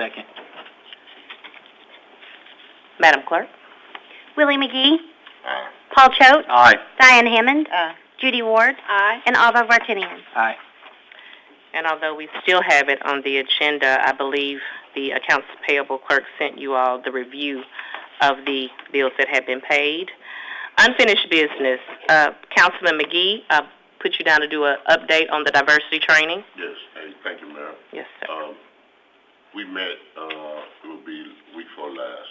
second. Madam Clerk? Willie McGee, Aye. Paul Choate, Aye. Diane Hammond, Aye. Judy Ward, Aye. and Alva Vartinian. Aye. And although we still have it on the agenda, I believe the accounts payable clerk sent you all the review of the bills that have been paid. Unfinished business. Councilman McGee, put you down to do an update on the diversity training. Yes. Hey, thank you, Mayor. Yes, sir. We met, it would be week before last.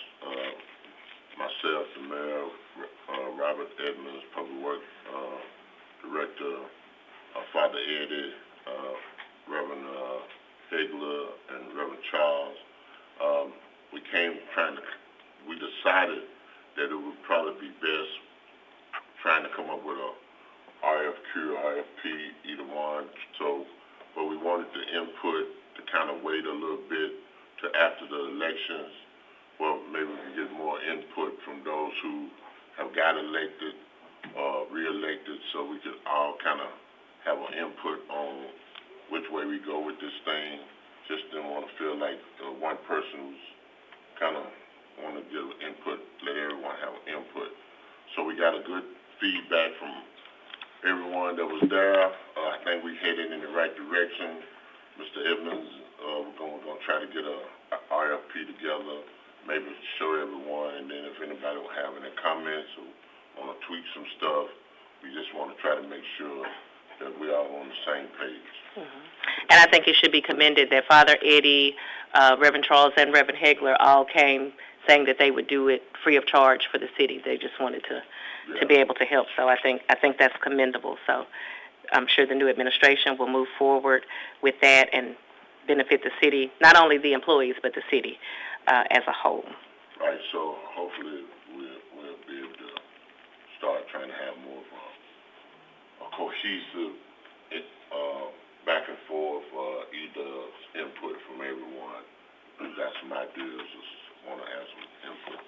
Myself, the Mayor, Robert Edmonds, Public Works Director, Father Eddie, Reverend Hagler, and Reverend Charles. We decided that it would probably be best trying to come up with a RFQ, RFP, either one. So, but we wanted the input to kind of wait a little bit to after the elections. Well, maybe we can get more input from those who have got elected or re-elected, so we could all kind of have an input on which way we go with this thing. Just didn't want to feel like one person who's kind of want to give input, let everyone have input. So we got a good feedback from everyone that was there. I think we headed in the right direction. Mr. Edmonds, we're going to try to get a RFP together, maybe show everyone, and then if anybody will have any comments or want to tweak some stuff, we just want to try to make sure that we're all on the same page. Mm-hmm. And I think it should be commended that Father Eddie, Reverend Charles, and Reverend Hagler all came saying that they would do it free of charge for the city. They just wanted to be able to help. So I think that's commendable. So I'm sure the new administration will move forward with that and benefit the city, not only the employees, but the city as a whole. Right, so hopefully we'll be able to start trying to have more of a cohesive back and forth, either input from everyone. We've got some ideas, just want to have some input.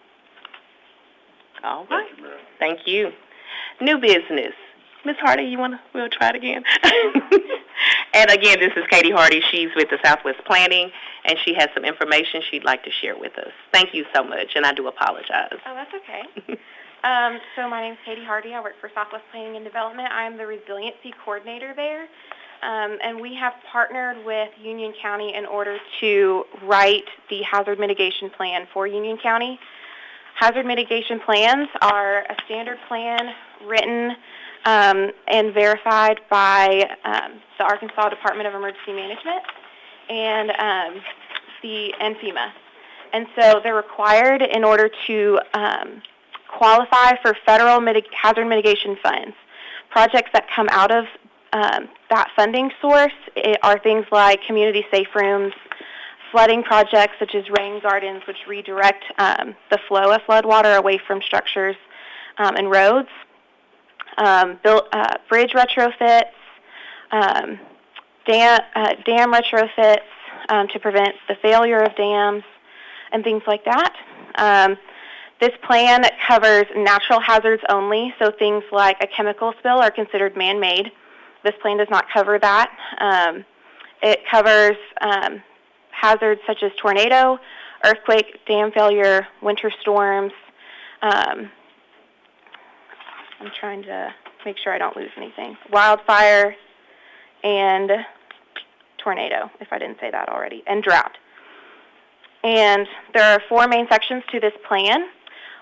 All right. Thank you, Mayor. Thank you. New business. Ms. Hardy, we'll try it again. And again, this is Katie Hardy. She's with the Southwest Planning, and she has some information she'd like to share with us. Thank you so much, and I do apologize. Oh, that's okay. So my name's Katie Hardy. I work for Southwest Planning and Development. I'm the resiliency coordinator there. And we have partnered with Union County in order to write the hazard mitigation plan for Union County. Hazard mitigation plans are a standard plan written and verified by the Arkansas Department of Emergency Management and FEMA. And so they're required in order to qualify for federal hazard mitigation funds. Projects that come out of that funding source are things like community safe rooms, flooding projects such as rain gardens, which redirect the flow of floodwater away from structures and roads, bridge retrofits, dam retrofits to prevent the failure of dams, and things like that. This plan covers natural hazards only, so things like a chemical spill are considered man-made. This plan does not cover that. It covers hazards such as tornado, earthquake, dam failure, winter storms. I'm trying to make sure I don't lose anything. Wildfire and tornado, if I didn't say that already, and drought. And there are 4 main sections to this plan.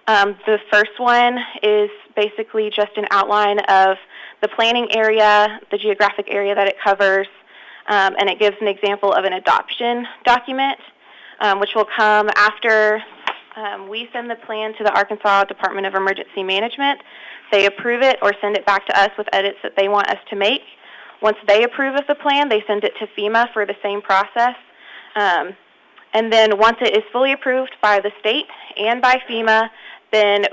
The first one is basically just an outline of the planning area, the geographic area that it covers, and it gives an example of an adoption document, which will come after we send the plan to the Arkansas Department of Emergency Management. They approve it or send it back to us with edits that they want us to make. Once they approve of the plan, they send it to FEMA for the same process. And then once it is fully approved by the state and by FEMA, then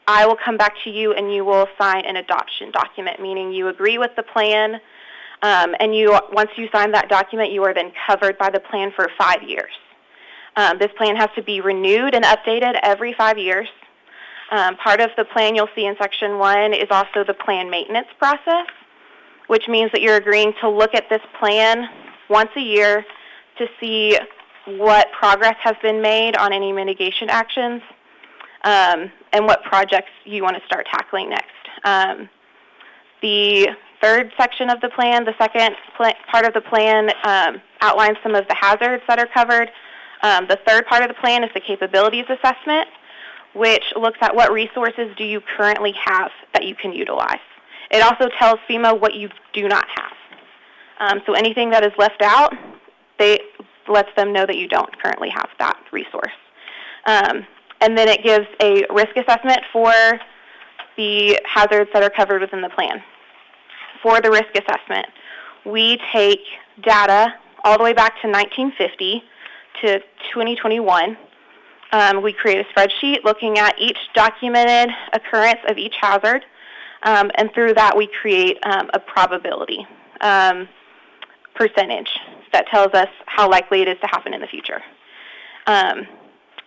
I will come back to you and you will sign an adoption document, meaning you agree with the plan, and once you sign that document, you are then covered by the plan for 5 years. This plan has to be renewed and updated every 5 years. Part of the plan you'll see in Section 1 is also the plan maintenance process, which means that you're agreeing to look at this plan once a year to see what progress has been made on any mitigation actions, and what projects you want to start tackling next. The third section of the plan, the second part of the plan, outlines some of the hazards that are covered. The third part of the plan is the capabilities assessment, which looks at what resources do you currently have that you can utilize. It also tells FEMA what you do not have. So anything that is left out, they lets them know that you don't currently have that resource. And then it gives a risk assessment for the hazards that are covered within the plan. For the risk assessment, we take data all the way back to 1950 to 2021. We create a spreadsheet looking at each documented occurrence of each hazard, and through that we create a probability percentage that tells us how likely it is to happen in the future.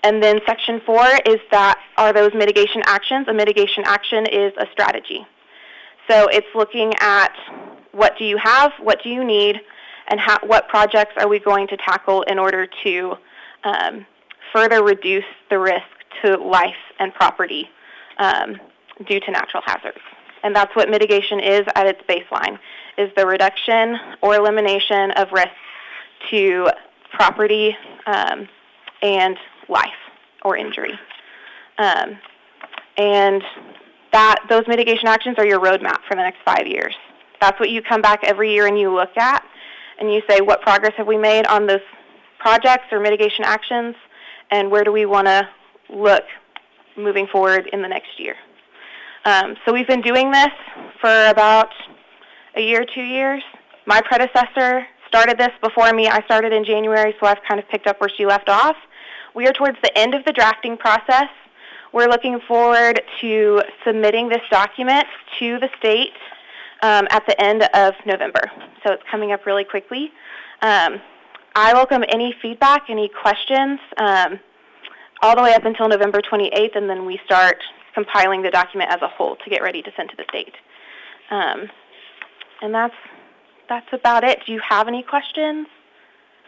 And then section 4 is that are those mitigation actions. A mitigation action is a strategy. So it's looking at what do you have, what do you need, and what projects are we going to tackle in order to further reduce the risk to life and property due to natural hazards. And that's what mitigation is at its baseline, is the reduction or elimination of risk to property and life or injury. And those mitigation actions are your roadmap for the next 5 years. That's what you come back every year and you look at, and you say, what progress have we made on those projects or mitigation actions, and where do we want to look moving forward in the next year? So we've been doing this for about a year, 2 years. My predecessor started this before me. I started in January, so I've kind of picked up where she left off. We are towards the end of the drafting process. We're looking forward to submitting this document to the state at the end of November. So it's coming up really quickly. I welcome any feedback, any questions, all the way up until November 28th, and then we start compiling the document as a whole to get ready to send to the state. And that's about it. Do you have any questions?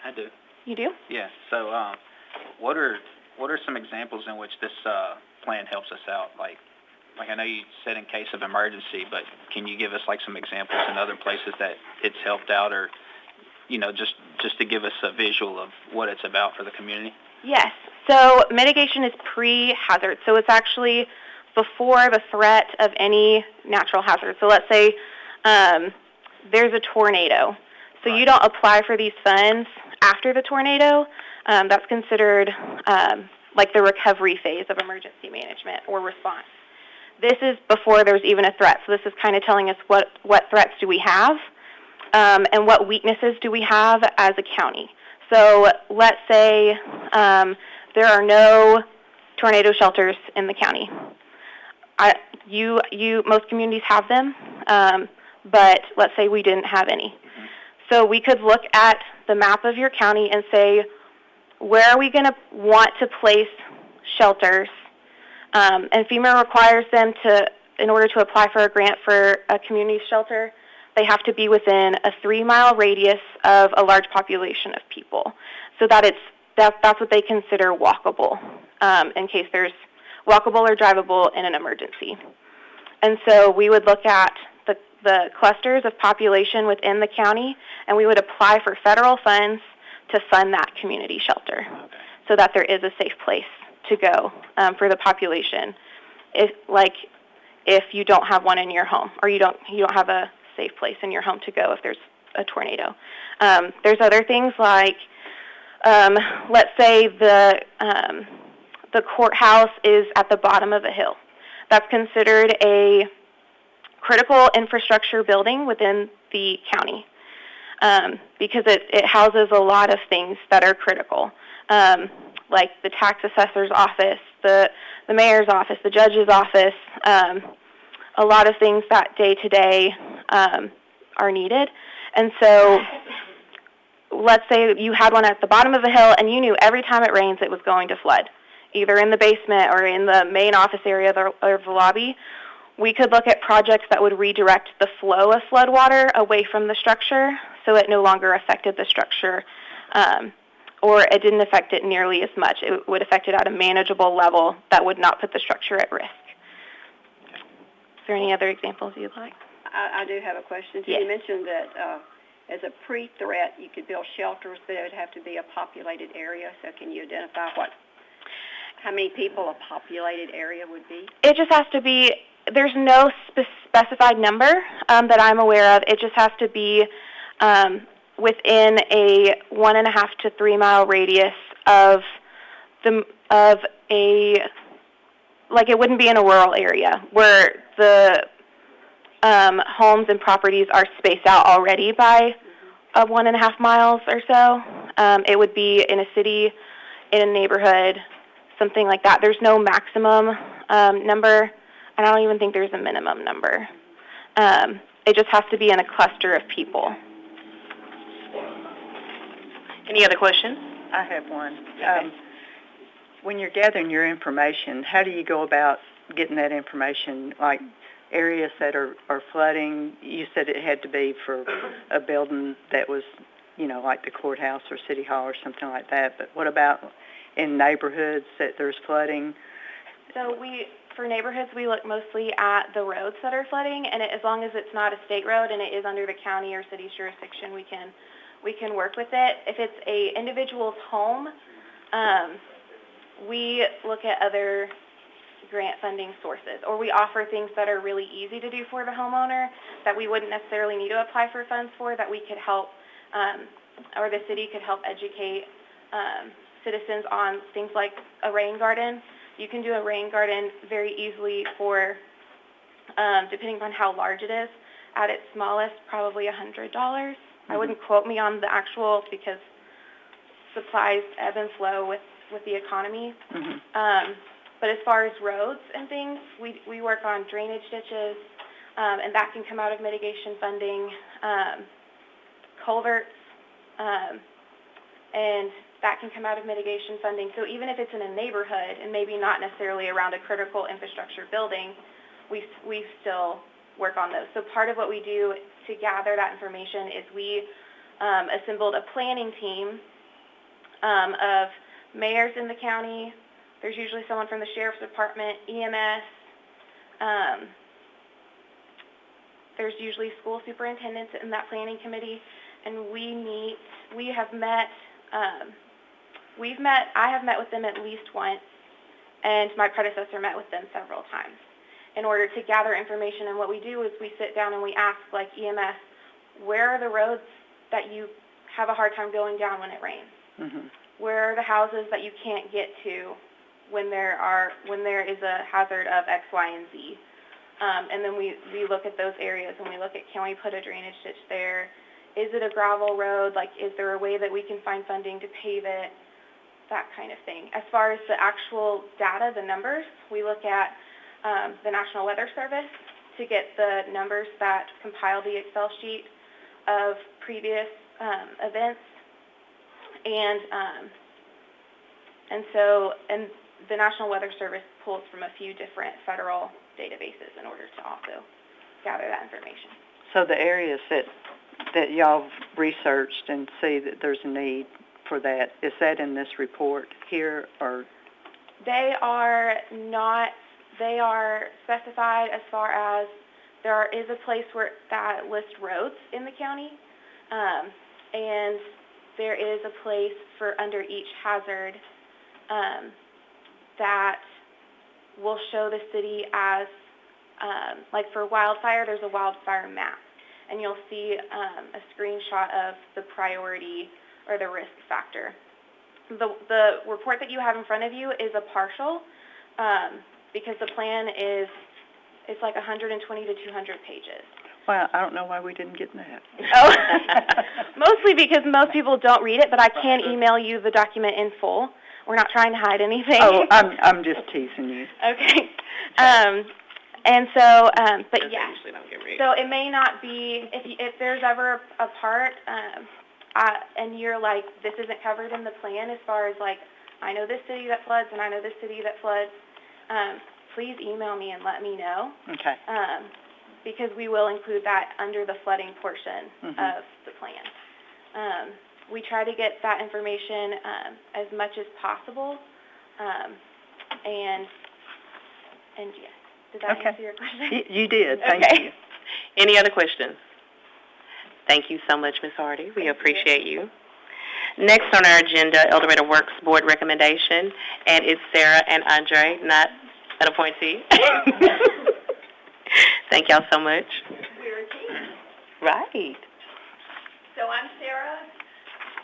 I do. You do? Yeah. So, what are some examples in which this plan helps us out? Like I know you said in case of emergency, but can you give us like some examples in other places that it's helped out, or just to give us a visual of what it's about for the community? Yes. So mitigation is pre-hazard. So it's actually before the threat of any natural hazard. So let's say there's a tornado. So you don't apply for these funds after the tornado. That's considered like the recovery phase of emergency management or response. This is before there's even a threat. So this is kind of telling us what threats do we have and what weaknesses do we have as a county. So let's say there are no tornado shelters in the county. Most communities have them, but let's say we didn't have any. So we could look at the map of your county and say, where are we going to want to place shelters? And FEMA requires them to, in order to apply for a grant for a community shelter, they have to be within a 3-mile radius of a large population of people, so that that's what they consider walkable, in case there's walkable or drivable in an emergency. And so we would look at the clusters of population within the county, and we would apply for federal funds to fund that community shelter, so that there is a safe place to go for the population. If you don't have one in your home, or you don't have a safe place in your home to go if there's a tornado. There's other things like, let's say the courthouse is at the bottom of a hill. That's considered a critical infrastructure building within the county because it houses a lot of things that are critical, like the tax assessor's office, the mayor's office, the judge's office, a lot of things that day-to-day are needed. And so let's say you had one at the bottom of a hill and you knew every time it rains it was going to flood, either in the basement or in the main office area or the lobby. We could look at projects that would redirect the flow of floodwater away from the structure so it no longer affected the structure or it didn't affect it nearly as much. It would affect it at a manageable level that would not put the structure at risk. Is there any other examples you'd like? I do have a question. So Yes. you mentioned that as a pre-threat, you could build shelters, but it would have to be a populated area. So can you identify how many people a populated area would be? It just has to be, there's no specified number that I'm aware of. It just has to be within a 1.5 to 3 mile radius of a, like it wouldn't be in a rural area where the homes and properties are spaced out already by 1.5 miles or so. It would be in a city, in a neighborhood, something like that. There's no maximum number, and I don't even think there's a minimum number. It just has to be in a cluster of people. Any other questions? I have one. Okay. When you're gathering your information, how do you go about getting that information, like areas that are flooding? You said it had to be for a building that was, like the courthouse or city hall or something like that, but what about in neighborhoods that there's flooding? So for neighborhoods, we look mostly at the roads that are flooding, and as long as it's not a state road and it is under the county or city's jurisdiction, we can work with it. If it's a individual's home, we look at other grant funding sources, or we offer things that are really easy to do for the homeowner that we wouldn't necessarily need to apply for funds for, that we could help, or the city could help educate citizens on things like a rain garden. You can do a rain garden very easily for, depending on how large it is, at its smallest, probably $100. I wouldn't quote me on the actual, because supplies ebb and flow with the economy. But as far as roads and things, we work on drainage ditches, and that can come out of mitigation funding, culverts, and that can come out of mitigation funding. So even if it's in a neighborhood and maybe not necessarily around a critical infrastructure building, we still work on those. So part of what we do to gather that information is we assembled a planning team of mayors in the county. There's usually someone from the sheriff's department, EMS. There's usually school superintendents in that planning committee, and I have met with them at least once, and my predecessor met with them several times in order to gather information. And what we do is we sit down and we ask, like EMS, where are the roads that you have a hard time going down when it rains? Where are the houses that you can't get to when there is a hazard of X, Y, and Z? And then we look at those areas and we look at, can we put a drainage ditch there? Is it a gravel road? Like, is there a way that we can find funding to pave it? That kind of thing. As far as the actual data, the numbers, we look at the National Weather Service to get the numbers that compile the Excel sheet of previous events, and the National Weather Service pulls from a few different federal databases in order to also gather that information. So the areas that y'all researched and see that there's a need for that, is that in this report here, or? They are not. They are specified as far as there is a place that lists roads in the county, and there is a place for under each hazard that will show the city as, like for wildfire, there's a wildfire map, and you'll see a screenshot of the priority or the risk factor. The report that you have in front of you is a partial, because the plan it's like 120 to 200 pages. Well, I don't know why we didn't get that. Oh, mostly because most people don't read it, but I can email you the document in full. We're not trying to hide anything. Oh, I'm just teasing you. Okay. And so, but yeah. Usually don't get read. So it may not be, if there's ever a part, and you're like, this isn't covered in the plan as far as like, I know this city that floods and I know this city that floods, please email me and let me know. Okay. Because we will include that under the flooding portion of the plan. we try to get that information, as much as possible, and yes. Did that Okay. answer your question? You did, thank Okay. you. Any other questions? Thank you so much, Ms. Hardy. We appreciate you. Next on our agenda, El Dorado Works Board recommendation, and it's Sarah and Andre, not an appointee. Thank y'all so much. We're a team. Right. So I'm Sarah,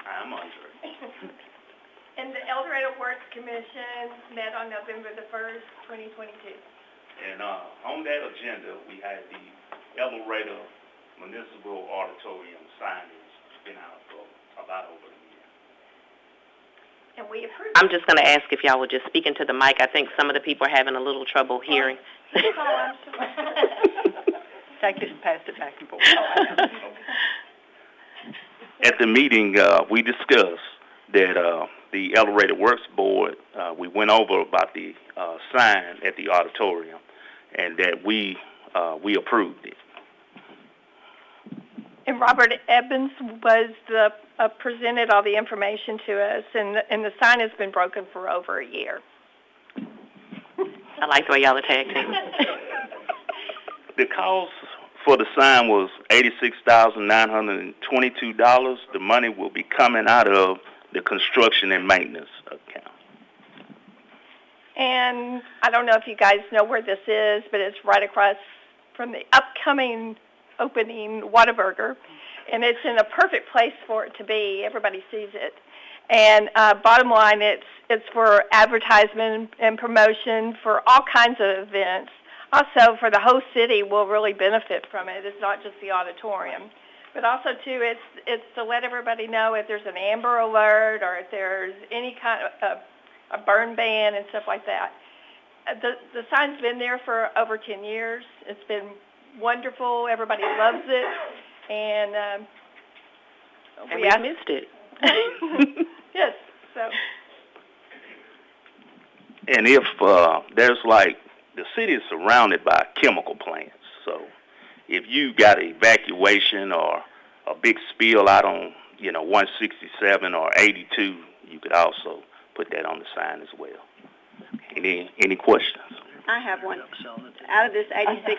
I'm Andre. and the El Dorado Works Commission met on November the 1st, 2022. And on that agenda, we had the El Dorado Municipal Auditorium signage been out for about over a year. And we approved. I'm just going to ask if y'all would just speak into the mic. I think some of the people are having a little trouble hearing. Oh, I'm sorry. Take it and pass it back and forth. At the meeting, we discussed that the El Dorado Works Board, we went over about the sign at the auditorium, and that we approved it. And Robert Evans was presented all the information to us, and the sign has been broken for over a year. I like the way y'all are tag team. The cost for the sign was $86,922. The money will be coming out of the construction and maintenance account. And I don't know if you guys know where this is, but it's right across from the upcoming opening Whataburger, and it's in a perfect place for it to be. Everybody sees it. And bottom line, it's for advertisement and promotion for all kinds of events. Also, for the whole city will really benefit from it. It's not just the auditorium. But also, too, it's to let everybody know if there's an Amber Alert or if there's any kind of a burn ban and stuff like that. The sign's been there for over 10 years. It's been wonderful. Everybody loves it. And And we missed it. Yes, so. And if there's like, the city is surrounded by chemical plants, so if you got an evacuation or a big spill out on, 167 or 82, you could also put that on the sign as well. Any questions? I have one. Out of this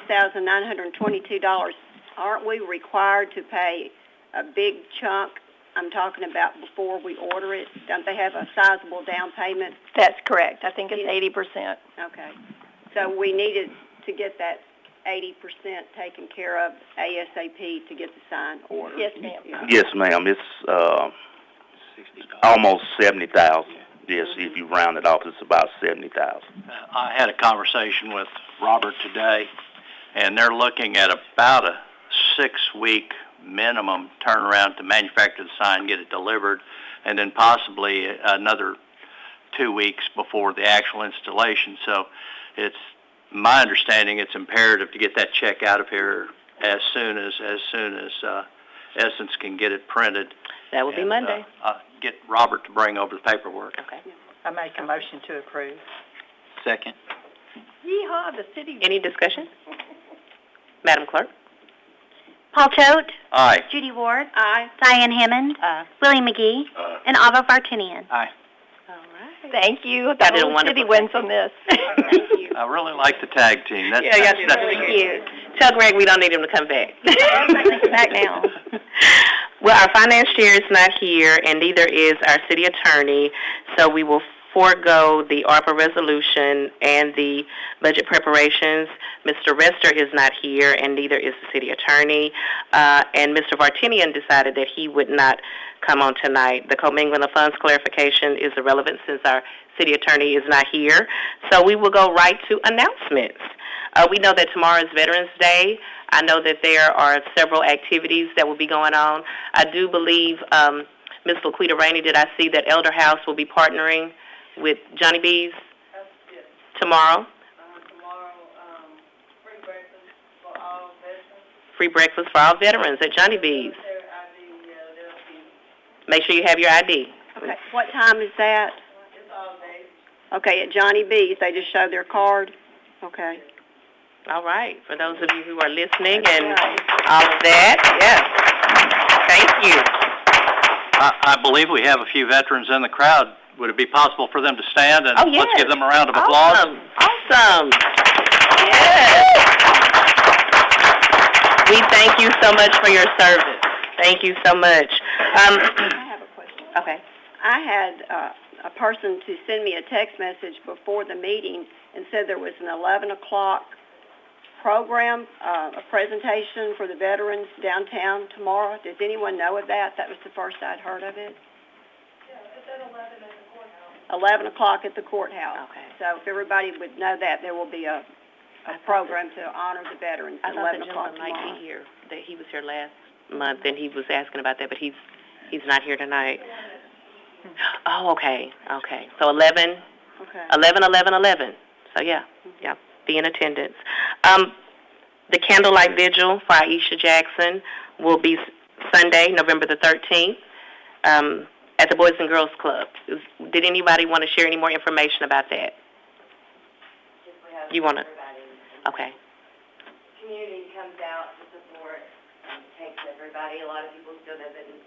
$86,922, aren't we required to pay a big chunk? I'm talking about before we order it. Don't they have a sizable down payment? That's correct. I think it's 80%. Okay. So we needed to get that 80% taken care of ASAP to get the sign ordered. Yes, ma'am. Yeah. Yes, ma'am. It's almost 70,000. Yes, if you round it off, it's about 70,000. I had a conversation with Robert today, and they're looking at about a 6-week minimum turnaround to manufacture the sign, get it delivered, and then possibly another 2 weeks before the actual installation. So it's my understanding it's imperative to get that check out of here as soon as Essence can get it printed. That will be Monday. Get Robert to bring over the paperwork. Okay. I make a motion to approve. Second. Yeehaw, the city. Any discussion? Madam Clerk? Paul Choate, Aye. Judy Ward, Aye. Diane Hammond, Aye. Willie McGee, and Ava Vartinian. Aye. All right. Thank you. Y'all The did a whole city wonderful wins on this. Thank you. I really like the tag team. That's, Yeah, that's, y'all that's did really cute. Tell Greg we don't need him to come back. Back now. Well, our finance chair is not here, and neither is our city attorney, so we will forego the ARPA resolution and the budget preparations. Mr. Rester is not here, and neither is the city attorney. And Mr. Vartinian decided that he would not come on tonight. The commingling of funds clarification is irrelevant since our city attorney is not here. So we will go right to announcements. We know that tomorrow is Veterans Day. I know that there are several activities that will be going on. I do believe, Ms. Laquita Rainey, did I see that Elder House will be partnering with Johnny B's tomorrow? Free breakfast for all veterans at Johnny B's. Make sure you have your ID. Okay. What time is that? Okay, at Johnny B's, they just show their card? Okay. All right. For those of you who are listening and all of that, yes. Thank you. I believe we have a few veterans in the crowd. Would it be possible for them to stand, and let's give them a round of applause? Awesome. Yes. We thank you so much for your service. Thank you so much. I have a question. Okay. I had a person to send me a text message before the meeting and said there was an 11 o'clock program, a presentation for the veterans downtown tomorrow. Does anyone know of that? That was the first I'd heard of it. Yeah, it's at 11 at the courthouse. 11 o'clock at the courthouse. Okay. So if everybody would know that, there will be a program to honor the veterans I at thought 11 the o'clock gentleman might tomorrow. be here, that he was here last month, and he was asking about that, but he's not here tonight. Oh, okay. So 11, Okay. 11. So yeah, be in attendance. The candlelight vigil for Aisha Jackson will be Sunday, November the 13th, at the Boys and Girls Club. Did anybody want to share any more information about that? You want to? Okay. Community comes out to support, takes everybody. A lot of people still doesn't,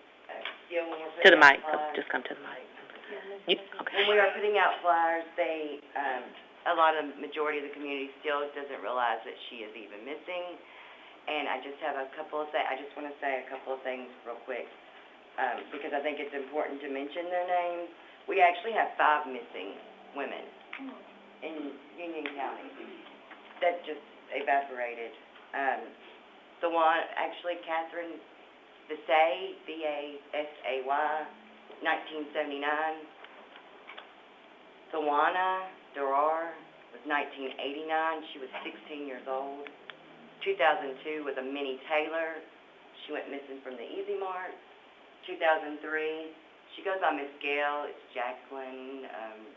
still when we're To the putting mic. out flyers. Just come to the mic. Okay. When we are putting out flyers, a lot of majority of the community still doesn't realize that she is even missing. And I just have I just want to say a couple of things real quick, because I think it's important to mention their names. We actually have 5 missing women in Union County that just evaporated. The one, actually, Catherine Vasay, V-A-S-A-Y, 1979. Tawana Dorado was 1989. She was 16 years old. 2002 was a Minnie Taylor. She went missing from the Easy Mart. 2003, she goes by Miss Gail. It's Jacqueline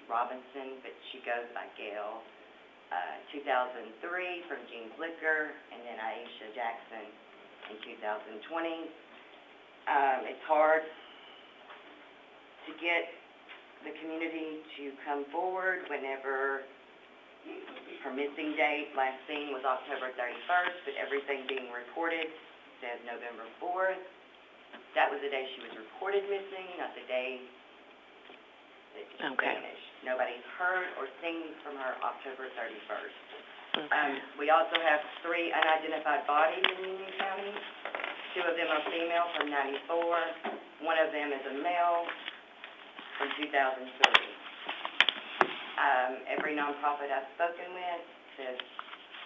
Robinson, but she goes by Gail. 2003 from Jean's Liquor, and then Aisha Jackson in 2020. It's hard to get the community to come forward whenever her missing date, last seen, was October 31st, but everything being reported says November 4th. That was the day she was reported missing, not the day that she vanished. Nobody's heard or seen from her October 31st. We also have 3 unidentified bodies in Union County. 2 of them are female from 94. 1 of them is a male from 2003. Every nonprofit I've spoken with says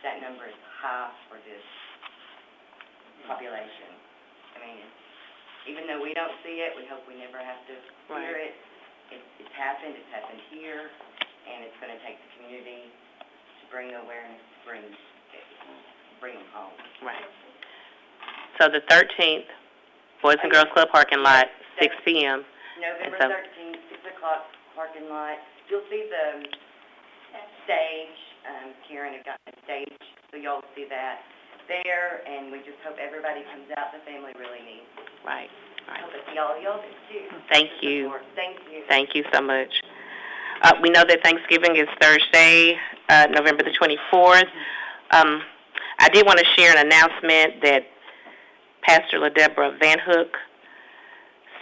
that number is high for this population. I mean, even though we don't see it, we hope we never have to hear it. It's happened here, and it's going to take the community to bring the awareness, bring them home. Right. So the 13th, Boys and Girls Club parking lot, 6 p.m. November 13th, 6 o'clock parking lot. You'll see the stage. Karen had gotten a stage, so y'all see that there, and we just hope everybody comes out. The family really needs it. Right. Hope it's y'all do too. Thank you. Thank you. Thank you so much. We know that Thanksgiving is Thursday, November the 24th. I did want to share an announcement that Pastor LaDeborah Van Hook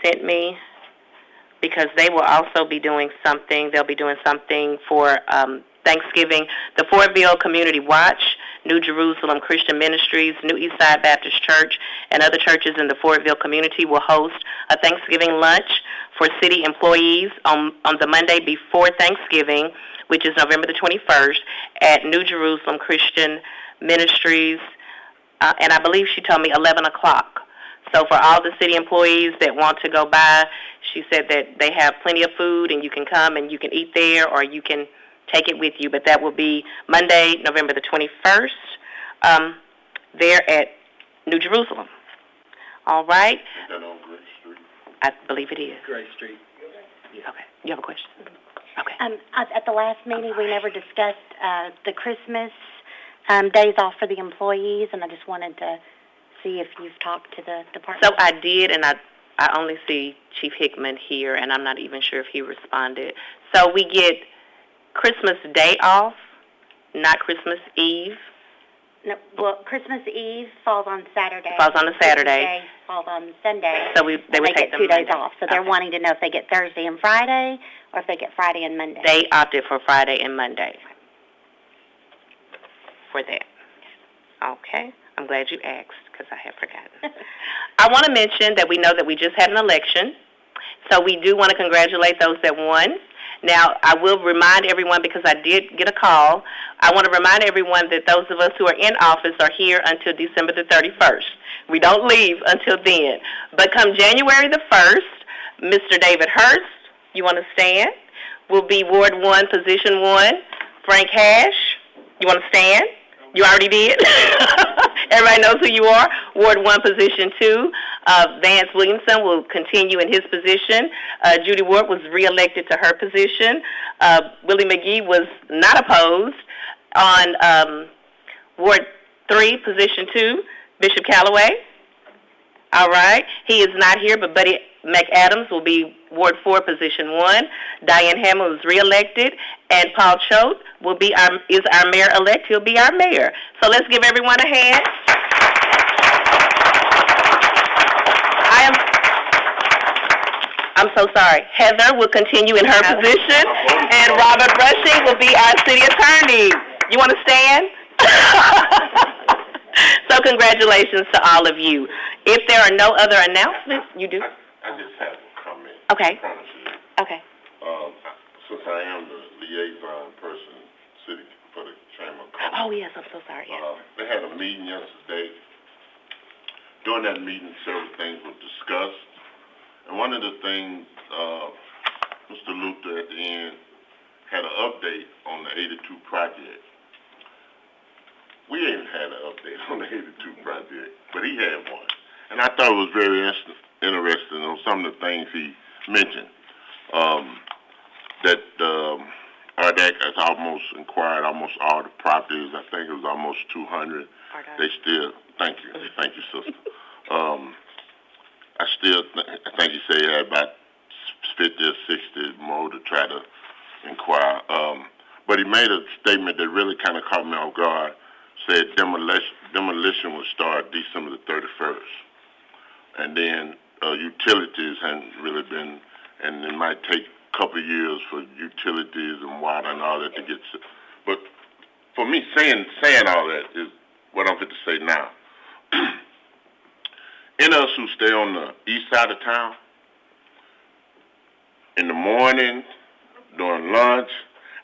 sent me, because they will also be doing something. They'll be doing something for Thanksgiving. The Fortville Community Watch, New Jerusalem Christian Ministries, New Eastside Baptist Church, and other churches in the Fortville community will host a Thanksgiving lunch for city employees on the Monday before Thanksgiving, which is November the 21st, at New Jerusalem Christian Ministries, and I believe she told me 11 o'clock. So for all the city employees that want to go by, she said that they have plenty of food, and you can come and you can eat there, or you can take it with you. But that will be Monday, November the 21st, there at New Jerusalem. All right? Is that on Grace Street? I believe it is. Grace Street. Okay. You have a question? Okay. At the last meeting, we never discussed the Christmas days off for the employees, and I just wanted to see if you've talked to the department. So I did, and I only see Chief Hickman here, and I'm not even sure if he responded. So we get Christmas Day off, not Christmas Eve. No, well, Christmas Eve falls on Saturday. Falls on a Saturday. Christmas Day falls on Sunday. So they and would they take get 2 days Monday. off. So they're Okay. wanting to know if they get Thursday and Friday, or if they get Friday and Monday. They opted for Friday and Monday for that. Okay. I'm glad you asked, because I have forgotten. I want to mention that we know that we just had an election, so we do want to congratulate those that won. Now, I will remind everyone, because I did get a call, I want to remind everyone that those of us who are in office are here until December the 31st. We don't leave until then. But come January the 1st, Mr. David Hurst, you want to stand, will be Ward 1, Position 1. Frank Hash, you want to stand? You already did? Everybody knows who you are. Ward 1, Position 2. Vance Williamson will continue in his position. Judy Ward was reelected to her position. Willie McGee was not opposed. On Ward 3, Position 2, Bishop Calloway. All right. He is not here, but Buddy McAdams will be Ward 4, Position 1. Diane Hamill is reelected, and Paul Choate is our mayor-elect. He'll be our mayor. So let's give everyone a hand. I'm so sorry. Heather will continue in her position, and Robert Rushing will be our city attorney. You want to stand? So congratulations to all of you. If there are no other announcements, you do? I just have a comment. Okay. I promise you. Okay. Since I am the liaison person, for the Chamber of Commerce. Oh, yes, I'm so sorry, yes. They had a meeting yesterday. During that meeting, several things were discussed. And one of the things, Mr. Luther at the end had an update on the 82 project. We ain't had an update on the 82 project, but he had one. And I thought it was very interesting on some of the things he mentioned. That RDAC has almost inquired almost all the properties. I think it was almost 200. They still, thank you, sister. I think he said he had about 50 or 60 more to try to inquire. But he made a statement that really kind of caught me off guard. Said demolition would start December the 31st. And then utilities hadn't really been, and it might take a couple of years for utilities and water and all that to get to. But for me, saying all that is what I'm going to say now. In us who stay on the east side of town, in the morning, during lunch,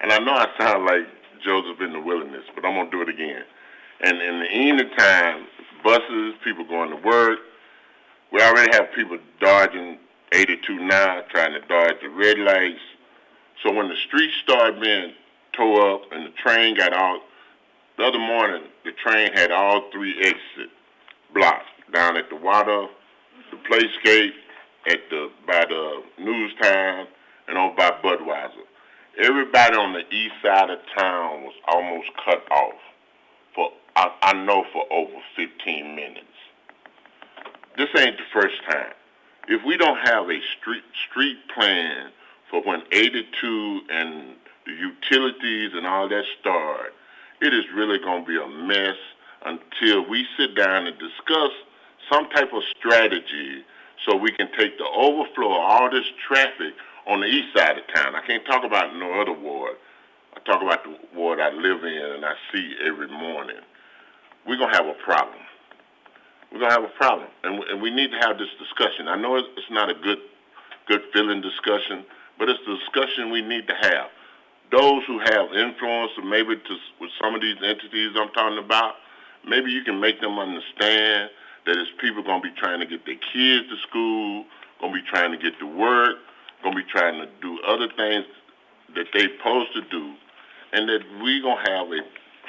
and I know I sound like Joseph in the wilderness, but I'm going to do it again. And in the evening time, buses, people going to work, we already have people dodging 82 now, trying to dodge the red lights. So when the streets started being tore up and the train got out, the other morning, the train had all 3 exit blocks down at the water, the playscape, by the news time, and over by Budweiser. Everybody on the east side of town was almost cut off for, I know, for over 15 minutes. This ain't the first time. If we don't have a street plan for when 82 and the utilities and all that start, it is really going to be a mess until we sit down and discuss some type of strategy so we can take the overflow of all this traffic on the east side of town. I can't talk about no other ward. I talk about the ward I live in and I see every morning. We're going to have a problem. We're going to have a problem. And we need to have this discussion. I know it's not a good feeling discussion, but it's the discussion we need to have. Those who have influence, or maybe with some of these entities I'm talking about, maybe you can make them understand that it's people going to be trying to get their kids to school, going to be trying to get to work, going to be trying to do other things that they're supposed to do, and that we're going to have a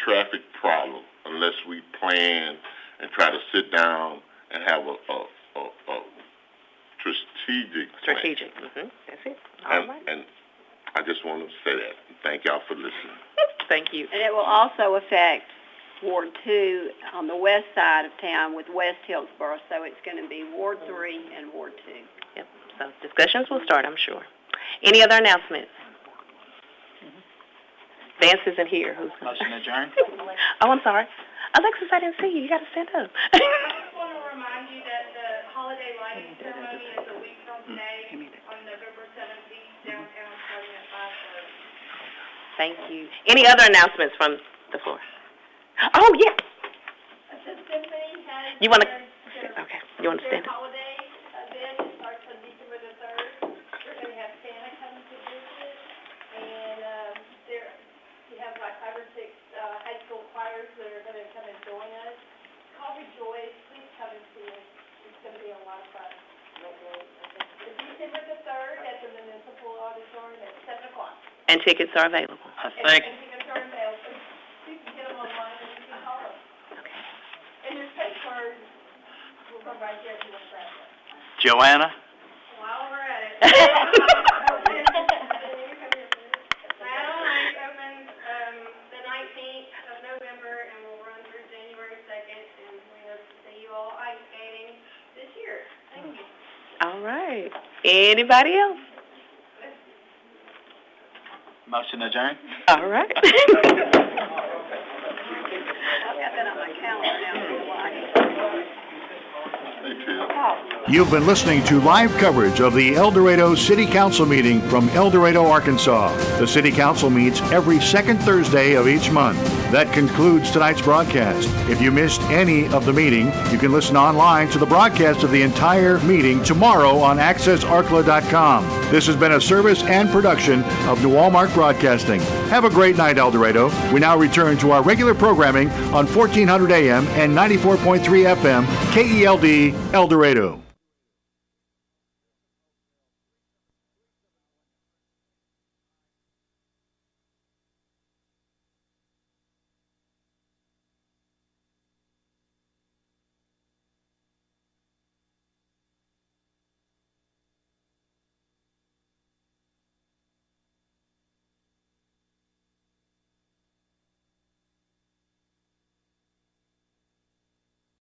traffic problem unless we plan and try to sit down and have a strategic plan. Strategic, that's it. All right. And I just want to say that. Thank y'all for listening. Thank you. And it will also affect Ward 2 on the west side of town with West Hillsborough, so it's going to be Ward 3 and Ward 2. Yep. So discussions will start, I'm sure. Any other announcements? Vance isn't here. Motion adjourned. Oh, I'm sorry. Alexis, I didn't see you. You got to stand up. I just want to remind you that the holiday lighting ceremony is a week from today, on November 17th, downtown, starting at 5:30. Thank you. Any other announcements from the floor? Oh, yeah. The symphony has You want to, their okay, you want to stand up? holiday event. It starts on December the 3rd. We're going to have Santa come to visit, and we have like 5 or 6 high school choirs that are going to come and join us. Call Rejoice. Please come and see us. It's going to be a lot of fun. It's December the 3rd at the Municipal Auditorium at 7 o'clock. And tickets are available. I think, And tickets are available. You can get them online and you can call us. And there's pay cards. We'll come right there if you want to grab them. Joanna? While we're at it. Saturday night opens, the 19th of November and will run through January 2nd, and we hope to see you all ice skating this year. Thank you. All right. Anybody else? Motion adjourned? All right. I've got that on my calendar now for a while. Hey, Tim. You've been listening to live coverage of the El Dorado City Council meeting from El Dorado, Arkansas. The City Council meets every second Thursday of each month. That concludes tonight's broadcast. If you missed any of the meeting, you can listen online to the broadcast of the entire meeting tomorrow on accessarkla.com. This has been a service and production of New Walmart Broadcasting. Have a great night, El Dorado. We now return to our regular programming on 1400 AM and 94.3 FM, KELD, El Dorado.